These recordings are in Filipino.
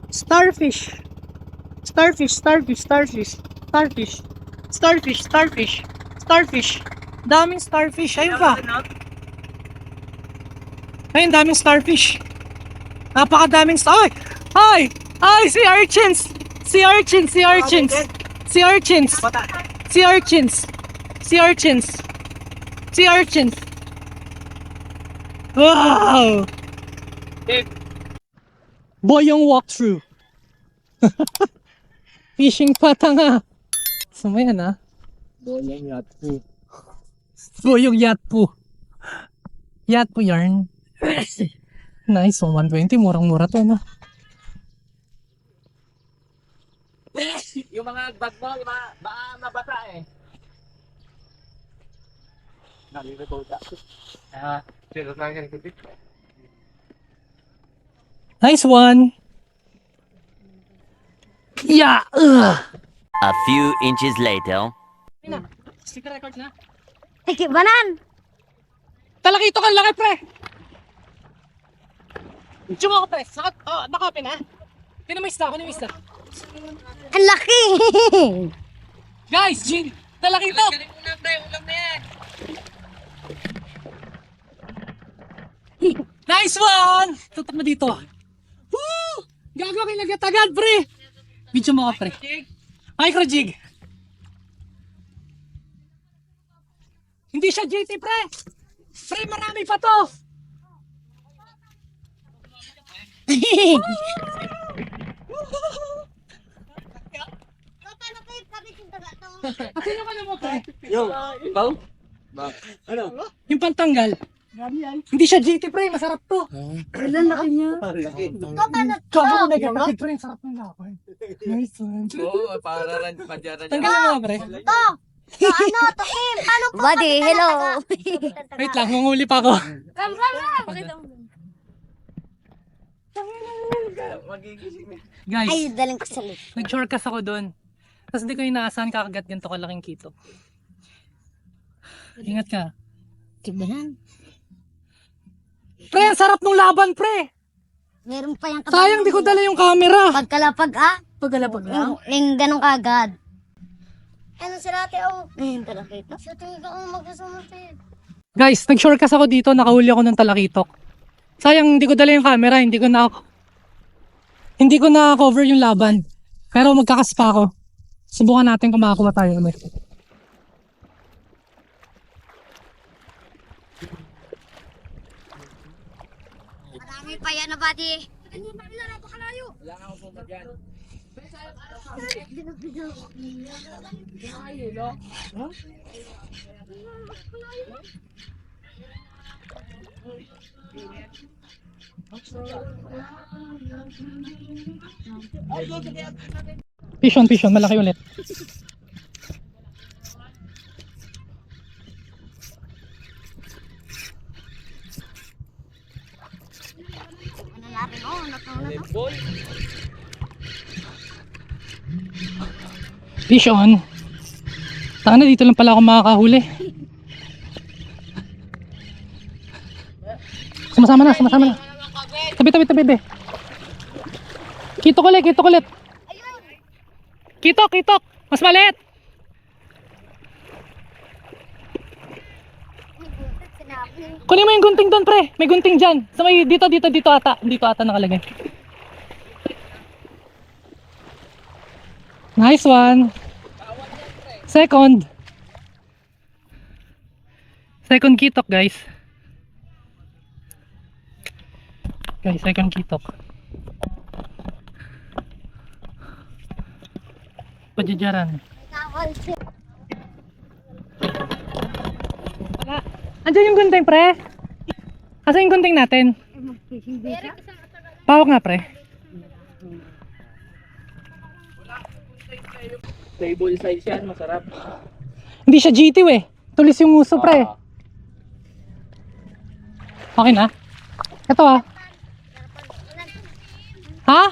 Starfish. Starfish, starfish, starfish, starfish, starfish, starfish, starfish. Daming starfish. Ayun pa. Ayun, daming starfish. Napakadaming ay! Ay! Ay! Sea urchins! Sea urchins! Sea urchins! Sea urchins! Sea urchins! Sea urchins! Sea urchins! Wow! Boyong walkthrough. Fishing patanga. Sumayan ah. Boyong yacht po. Boyong yacht po. Yacht po yarn. Nice, 120. Murang-mura to, no? Yung mga bag mo, baka mabata eh. Nalilito ka. Sino lang yan ito? Nice one. Yeah. A few inches later. Stick record na. Ay, banan! Talakito kang laki, pre. Tsumo ko, pre. Sakat, nakapin, ha? Tinan mo isda, kunin mo isda. Ang laki! Guys, Jin, talakito. Galing mo na, pre. Ulam na yan. Nice one. Tutok mo dito. Woo! Gagawin lagat agad, pre. Video mo ka, pre. Micro jig. Hindi siya JT, pre. Pre, marami pa to. Akin yung ano mo, pre? Yo, ikaw? Ano? Yung pantanggal. Hindi siya JT, pre. Masarap to. Ilan laki niya? Laki. Gago mo na pre. Sarap ng lapay. Nice one. Oo, para rin padyaran niya. Tanggalin mo, pre. To! To ano? To Kim! Paano po? Buddy, hello! Wait lang, manguli pa ako. Ram, ram, ram! Pakita mo. Magigising na. Guys, Ay, daling ko sa lip. nag-shortcast ako doon. Tapos hindi ko inaasahan kakagat ganito kalaking kito. Ingat ka. Kibanan. Pre, ang sarap nung laban, pre! Meron pa yung Sayang, di ko dala yung camera. Pagkalapag ah. Pagkalapag lang. Yung ganun kagad. Ano sila ate oh? Ayun talakita. Sa tingin ko magkasunod. Guys, nag-shortcast ako dito, nakahuli ako ng talakitok. Sayang, hindi ko dala yung camera, hindi ko na cover yung laban. Pero magkakaspa ako. Subukan natin kung makakuha tayo ulit. Marami pa yan na buddy. Wala nga akong pumag yan. Pisyon, malaki ulit. Ano natin oh? Natulad oh. Boy. Pisyon. Tanga na, dito lang pala ako makakahuli. Sumasama na. Tabi, be. Kitok ulit. Kitok. Mas maliit. Kunin mo yung gunting doon, pre. May gunting dyan. Sa may dito ata. Dito ata nakalagay. Nice one. Second kitok, guys. Second kitok. Pajajaran. Wala. Andiyan yung gunting, pre. Asa yung gunting natin? Pawak nga, pre. Table size yan, masarap. Hindi siya GT eh. Tulis yung uso, pre. Okay na? Ito ah. Ha?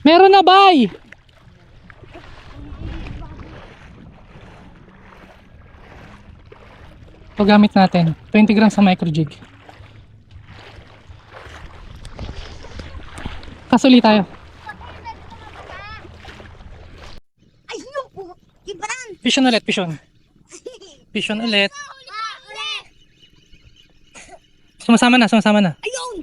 Meron na, bay. Ito gamit natin. 20 grams sa micro jig. Kasuli tayo. Ay, yung po. Gibran. Fishon ulit, fishon. Fishon ulit. Ulit. Sumasama na, sumasama na. Ayun.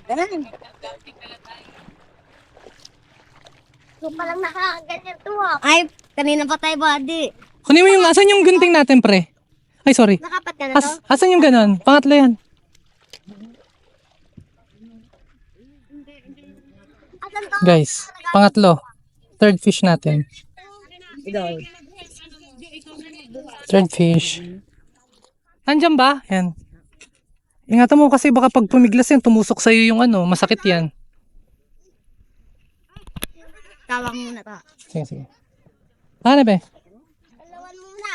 Ganun. So palang nakakaganyan to ah. Ay, kanina pa tayo buddy. Kunin mo yung, asan yung gunting natin, pre? Ay, sorry. Nakapat ka na to? Asan yung ganon? Pangatlo yan. Asan to? Guys, pangatlo. Third fish natin. Third fish. Nandyan ba? Yan. Ingatan mo kasi baka pag pumiglas yan, tumusok sa'yo yung ano, masakit yan. Tawag muna to. Sige, sige. Ano ba? Alawan muna.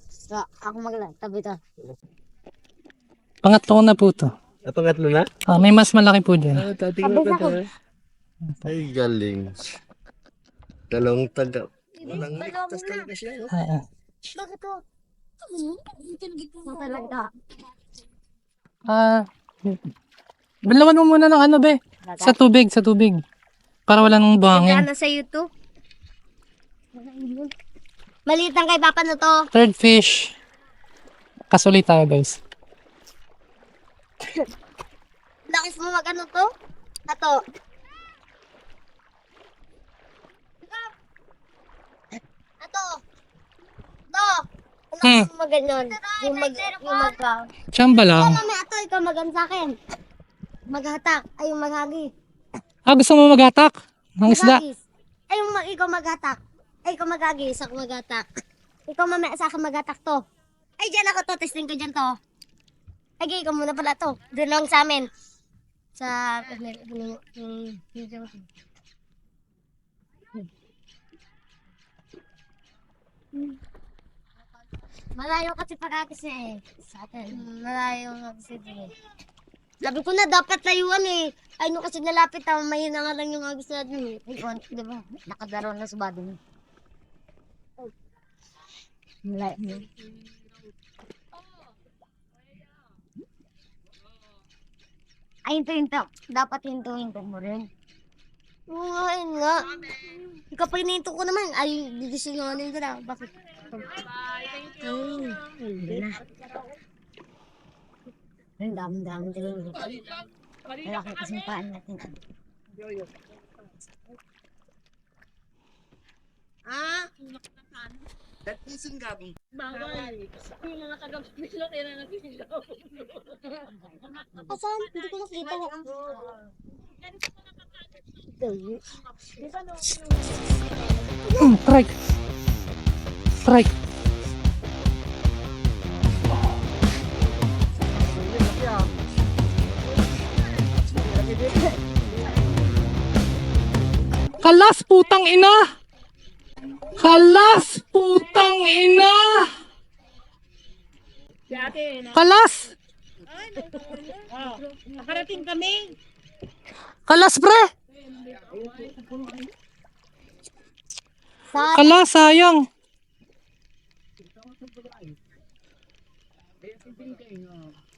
So, ako magtabi to. Pangatlo ko na po to. Pangatlo na? May mas malaki po dyan. Tatingnan pa tayo. Ay, galing. Dalawang taga. Walang ligtas talaga siya. No? Bakit to? Talaga. Balawan mo muna ng ano be? Sa tubig, sa tubig. Para wala nang buhangin. Gana sa YouTube. Maliit lang kay Papa na to. Third fish. Kasuli tayo guys. Lakis mo mag-ano to? Ato. Ato. To. Lakis mo mag-ganon. Yung Tsamba lang. Mami, ato, ikaw mag-ano sa akin. Maghatak. Ay, yung maghagi. Gusto mo mag-attack? Ng isda? Maghagis. Ay, yung ikaw maghatak. Ay, ikaw maghagis. Ako maghatak. Ikaw mami, sa akin maghatak to. Ay, dyan ako to. Testing ko dyan to. Ay, ikaw muna pala to. Doon lang sa amin. Sa... Malayo kasi pagkakis niya eh. Sa atin. Malayo kasi din eh. Sabi ko na dapat layuan eh. Ay, no kasi nalapit ah. Mahina nga lang yung agos natin eh. Ay, di ba? Nakadaro na sa body mo. Malayo mo. Ay, hinto. Dapat hinto mo rin. Oo nga, yun nga. Ikaw pa hininto ko naman. Ay, didisinyonin ko na. Bakit? Ay, na. Ang dami-dami din. Malaki kasing paan natin. Ah? Datnisin gabi. Asan? Hindi ko nakita. Strike. Strike. Kalas putang ina! Kalas putang ina! Kalas! Nakarating kami. Kalas pre! Sa Kalas sayang.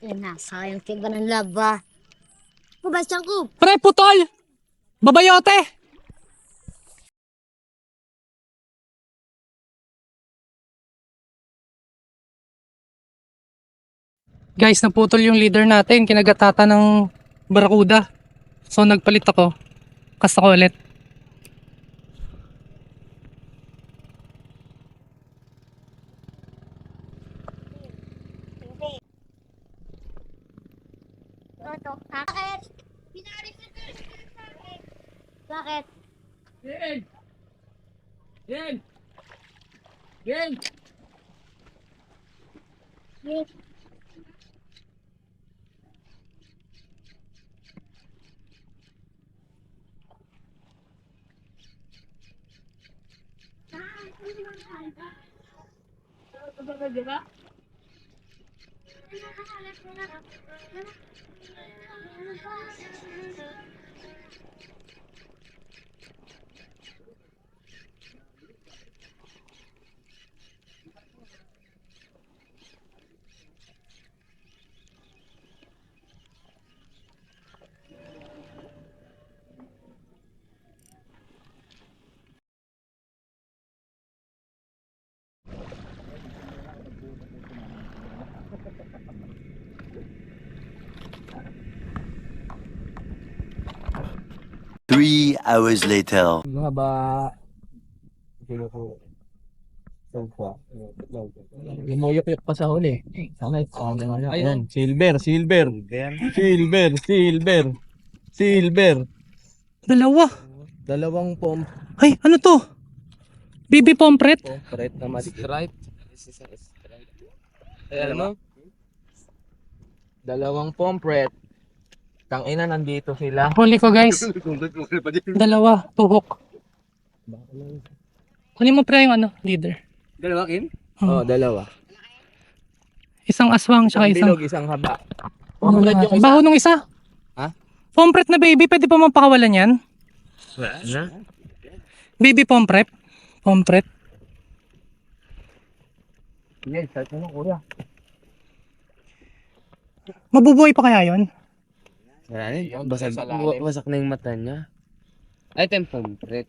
yan na, sayang tiba ng laba. Kubasyang ko. Pre putol! Babayote! Guys, naputol yung leader natin. Kinagatata ng barakuda. So nagpalit ako. Kasta ko ulit. Ito. Bakit? Bakit? Yan! Yan! Yan! Three hours later. Mga ba... Lumuyok-yok pa sa huli. Sana ayun, silver. Dalawa. Dalawang Ay, ano to? Baby pompret? pomfret na stripe. Ayan mo? Dalawang pomfret. Tangina, nandito sila. Huli ko guys. Dalawa. Tuhok. Kunin mo pre yung ano, leader. Dalawa, Kim? Hmm. Oo, dalawa. Isang aswang tsaka isang... Bilog, isang haba. Pomfret yung isa. Baho nung isa. Ha? Pompret na baby, pwede pa mapakawalan yan? Na? Baby pompret. Pompret. Yes, start mo na, kuya. Mabubuhay pa kaya yon? Basag na yung mata niya. Ay, pomfret.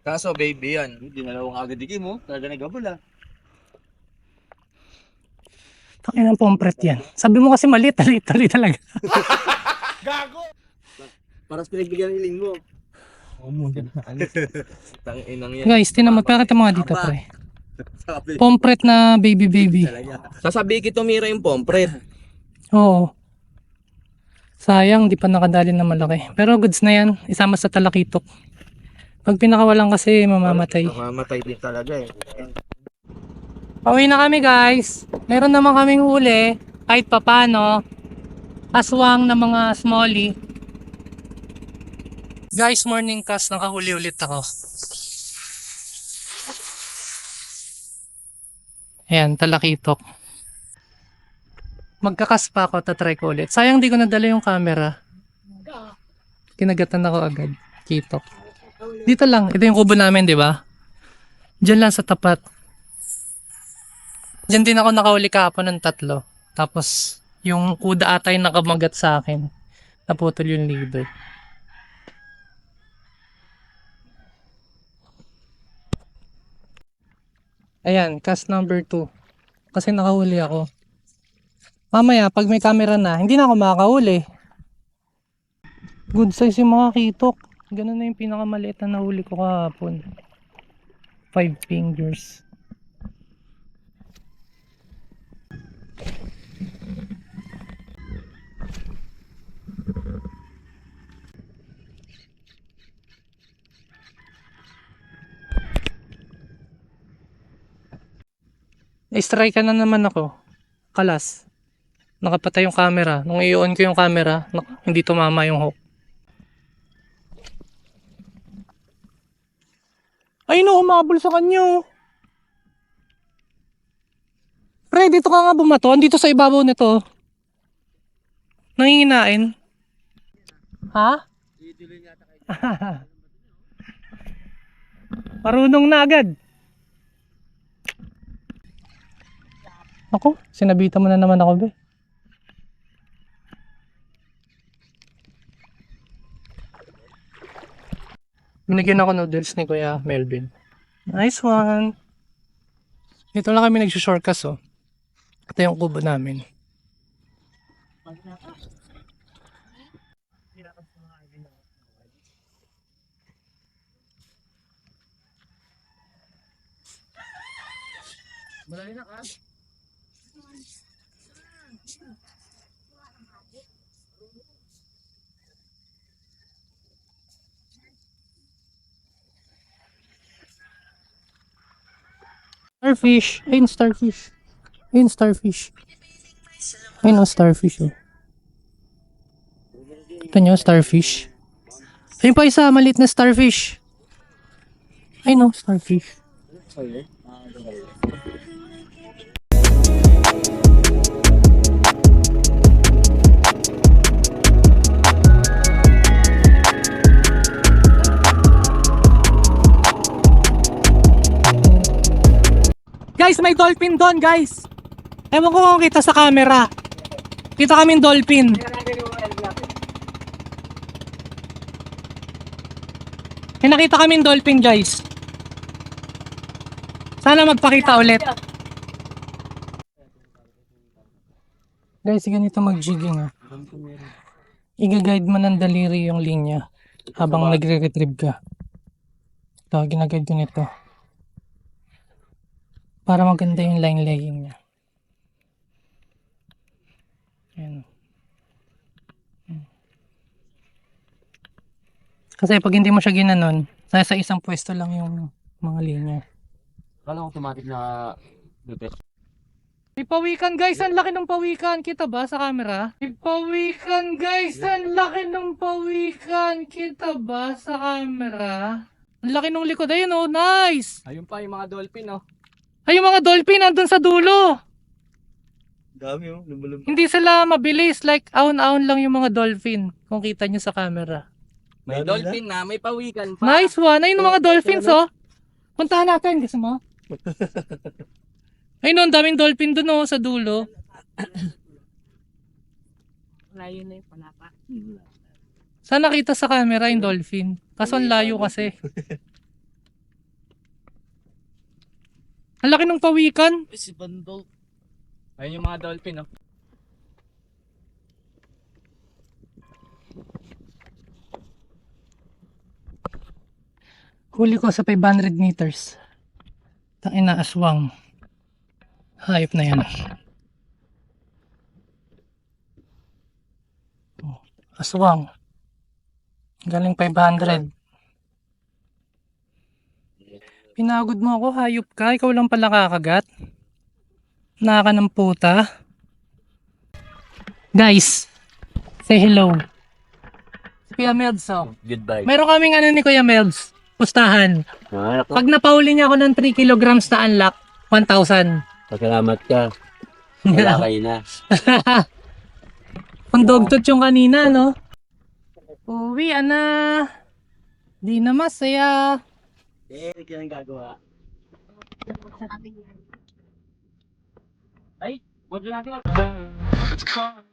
Kaso baby yan. Hindi na lang agad di mo. Talaga nagabula. Takin ng pompret yan. Sabi mo kasi maliit talaga. Para sa pinagbigyan ng hiling mo. Tanginang yan. Guys, tinan mo, pakita mo nga dito pre. Pompret na baby. Sasabi kita tumira yung pomfret. Oo. Sayang, di pa nakadali na malaki. Pero goods na yan, isama sa talakitok. Pag pinakawalan kasi, mamamatay. Mamamatay din talaga eh. Pauwi na kami guys. Meron naman kaming huli, kahit papano. Aswang na mga smallie. Guys, morning cast, nakahuli ulit ako. Ayan, talakitok. Magkakas pa ako, tatry ko ulit. Sayang di ko nadala yung camera. Kinagatan ako agad. Kitok. Dito lang, ito yung kubo namin, di ba? Diyan lang sa tapat. Diyan din ako nakahuli kahapon ng 3. Tapos, yung kuda ata yung nakamagat sa akin. Naputol yung leader. Ayan, cast number 2. Kasi nakahuli ako. Mamaya, pag may camera na, hindi na ako makakahuli. Good size yung mga kitok. Ganun na yung pinakamaliit na nahuli ko kahapon. 5 fingers. I-strike na naman ako. Kalas. Nakapatay yung camera. Nung i-on ko yung camera, hindi tumama yung hook. Ay no, humabol sa kanyo. Pre, dito ka nga bumato. Dito sa ibabaw nito. Nanginginain. Ha? Marunong na agad. Ako, sinabitan mo na naman ako, be. Binigyan ako noodles ni Kuya Melvin. Nice one. Dito lang kami nag-shortcast, oh. Ito yung kubo namin. Starfish. Ayun, starfish. Ayun, starfish. Ayun, oh, starfish, oh. Ito nyo, starfish. Ayun pa isa, maliit na starfish. Ayun, oh, starfish. may dolphin doon, guys. Ewan ko kung kita sa camera. Kita kaming dolphin. May nakita kaming dolphin, guys. Sana magpakita ulit. Guys, ganito mag-jigging ah. Iga-guide mo ng daliri yung linya habang nagre-retrieve ka. Ito, ginaguide ko nito. Para maganda yung line laying niya. Ayan. Kasi pag hindi mo siya ginanon, sa isang pwesto lang yung mga linya. Kala ko automatic na May pawikan guys, ang laki ng pawikan. Kita ba sa camera? May pawikan guys, ang laki ng pawikan. Kita ba sa camera? Ang laki ng likod. Ayun oh, nice! Ayun pa yung mga dolphin, oh. Ay, yung mga dolphin nandun sa dulo. Dami oh, lumulubog. Hindi sila mabilis. Like, ahon-ahon lang yung mga dolphin. Kung kita nyo sa camera. May dolphin na, may pawikan pa. Nice one. Ayun yung mga dolphins oh. Puntahan natin. Gusto mo? Ayun oh, ang daming dolphin dun oh, sa dulo. Layo na yung palapa. Sana kita sa camera yung dolphin. Kaso ang layo kasi. Ang laki ng pawikan. Si Bandol. Ayun yung mga dolphin, oh. Huli ko sa 500 meters. Tangina, aswang. Hayop na yan. Oh, aswang. Galing 500. Pinagod mo ako, hayop ka. Ikaw lang pala kakagat. Naka ng puta. Guys, say hello. Si Kuya Melds, oh. Goodbye. Meron kaming ano ni Kuya Melds. Pustahan. Ako, Pag napauli niya ako ng 3 kilograms na unlock, 1,000. pasalamat ka. Wala kayo na. Pandogtot yung kanina, no? Uwi, ana. Di na masaya. Eh, kaya ang gagawa. Ay, wag natin.